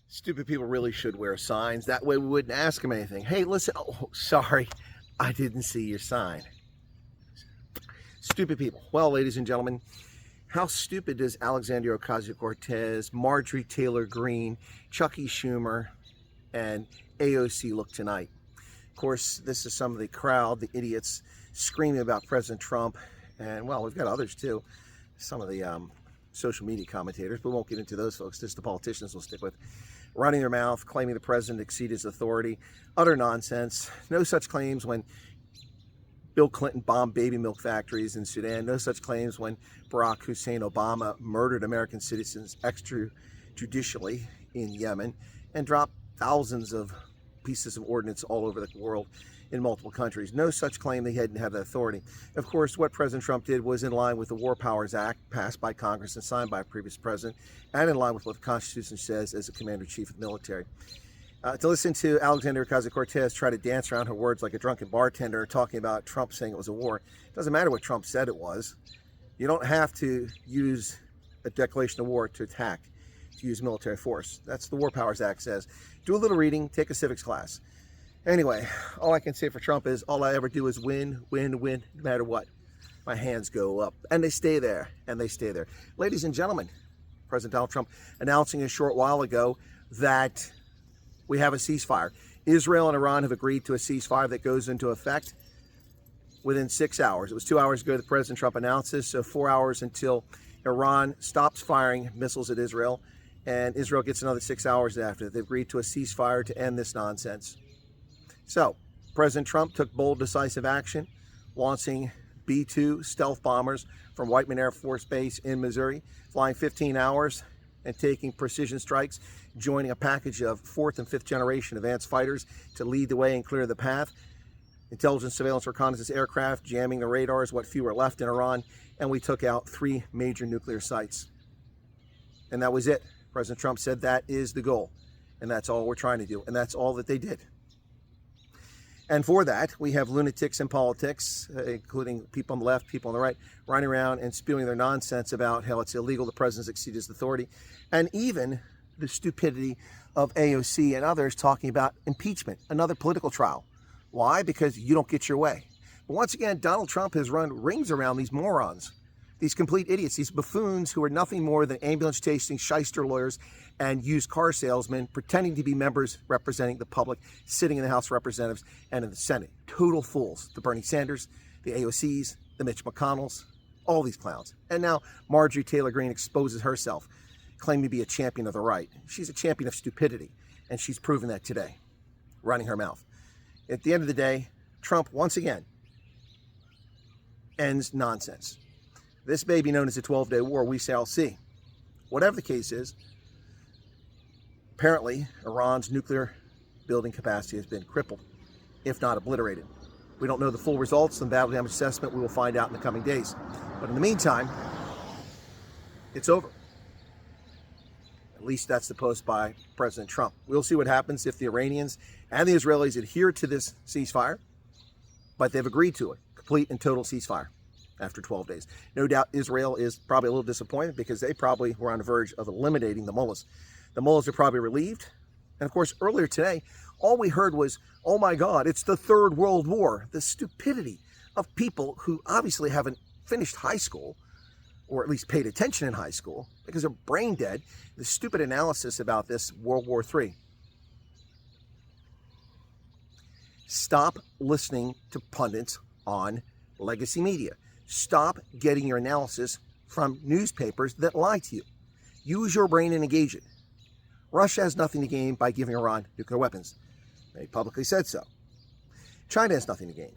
Stupid people really should wear signs. That way we wouldn't ask them anything. Hey, listen, oh, sorry, I didn't see your sign. Stupid people. Well, ladies and gentlemen, how stupid does Alexandria Ocasio-Cortez, Marjorie Taylor Greene, Chucky Schumer, and AOC look tonight? Of course, this is some of the crowd, the idiots, screaming about President Trump. And, well, we've got others, too. Some of the social media commentators, but we won't get into those folks. Just the politicians we'll stick with. Running their mouth, claiming the president exceeded his authority. Utter nonsense. No such claims when Bill Clinton bombed baby milk factories in Sudan. No such claims when Barack Hussein Obama murdered American citizens extrajudicially in Yemen and dropped thousands of pieces of ordnance all over the world in multiple countries. No such claim they hadn't have that authority. Of course, what President Trump did was in line with the War Powers Act passed by Congress and signed by a previous president, and in line with what the Constitution says as a commander-in-chief of the military. To listen to Alexandria Ocasio-Cortez try to dance around her words like a drunken bartender talking about Trump saying it was a war, it doesn't matter what Trump said it was. You don't have to use a declaration of war to attack, to use military force. That's the War Powers Act says. Do a little reading, take a civics class. Anyway, all I can say for Trump is all I ever do is win, win, win, no matter what. My hands go up, and they stay there, and they stay there. Ladies and gentlemen, President Donald Trump announcing a short while ago that we have a ceasefire. Israel and Iran have agreed to a ceasefire that goes into effect within 6 hours. It was 2 hours ago that President Trump announced this, so 4 hours until Iran stops firing missiles at Israel, and Israel gets another 6 hours after. They've agreed to a ceasefire to end this nonsense. So, President Trump took bold, decisive action, launching B-2 stealth bombers from Whiteman Air Force Base in Missouri, flying 15 hours and taking precision strikes, joining a package of 4th and 5th generation advanced fighters to lead the way and clear the path. Intelligence, surveillance, reconnaissance aircraft, jamming the radars, what few were left in Iran, and we took out 3 major nuclear sites. And that was it. President Trump said that is the goal, and that's all we're trying to do, and that's all that they did. And for that, we have lunatics in politics, including people on the left, people on the right, running around and spewing their nonsense about how it's illegal, the president's exceeded his authority, and even the stupidity of AOC and others talking about impeachment, another political trial. Why? Because you don't get your way. But once again, Donald Trump has run rings around these morons, these complete idiots, these buffoons who are nothing more than ambulance-chasing shyster lawyers and used car salesmen pretending to be members representing the public, sitting in the House of Representatives and in the Senate. Total fools. The Bernie Sanders, the AOCs, the Mitch McConnells, all these clowns. And now Marjorie Taylor Greene exposes herself, claiming to be a champion of the right. She's a champion of stupidity, and she's proven that today, running her mouth. At the end of the day, Trump, once again, ends nonsense. This may be known as a 12-day war, we shall see. Whatever the case is, apparently Iran's nuclear building capacity has been crippled, if not obliterated. We don't know the full results and battle damage assessment. We will find out in the coming days. But in the meantime, it's over. At least that's the post by President Trump. We'll see what happens if the Iranians and the Israelis adhere to this ceasefire, but they've agreed to it, complete and total ceasefire after 12 days. No doubt Israel is probably a little disappointed because they probably were on the verge of eliminating the mullahs. The mullahs are probably relieved. And of course, earlier today, all we heard was, oh my God, it's the Third World War. The stupidity of people who obviously haven't finished high school, or at least paid attention in high school, because they're brain dead. The stupid analysis about this World War III. Stop listening to pundits on legacy media. Stop getting your analysis from newspapers that lie to you. Use your brain and engage it. Russia has nothing to gain by giving Iran nuclear weapons. They publicly said so. China has nothing to gain.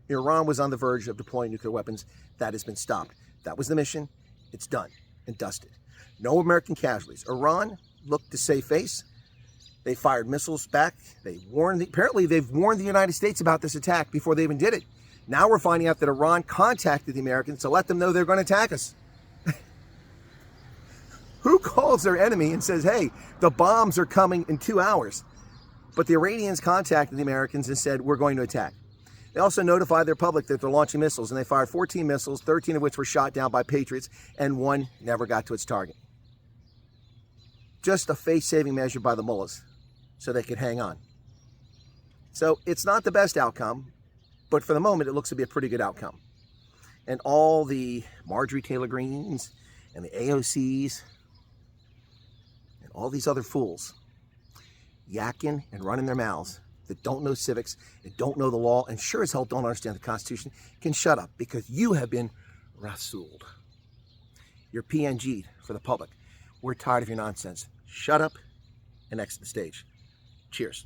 Iran was on the verge of deploying nuclear weapons. That has been stopped. That was the mission. It's done and dusted. No American casualties. Iran looked to save face. They fired missiles back. Apparently they've warned the United States about this attack before they even did it. Now we're finding out that Iran contacted the Americans to let them know they're going to attack us. Who calls their enemy and says, hey, the bombs are coming in 2 hours? But the Iranians contacted the Americans and said, we're going to attack. They also notified their public that they're launching missiles, and they fired 14 missiles, 13 of which were shot down by Patriots, and 1 never got to its target. just a face-saving measure by the mullahs so they could hang on. So it's not the best outcome, but for the moment, it looks to be a pretty good outcome. And all the Marjorie Taylor Greenes and the AOCs and all these other fools yakking and running their mouths that don't know civics and don't know the law and sure as hell don't understand the Constitution can shut up, because you have been rasooled. You're PNG'd for the public. We're tired of your nonsense. Shut up and exit the stage. Cheers.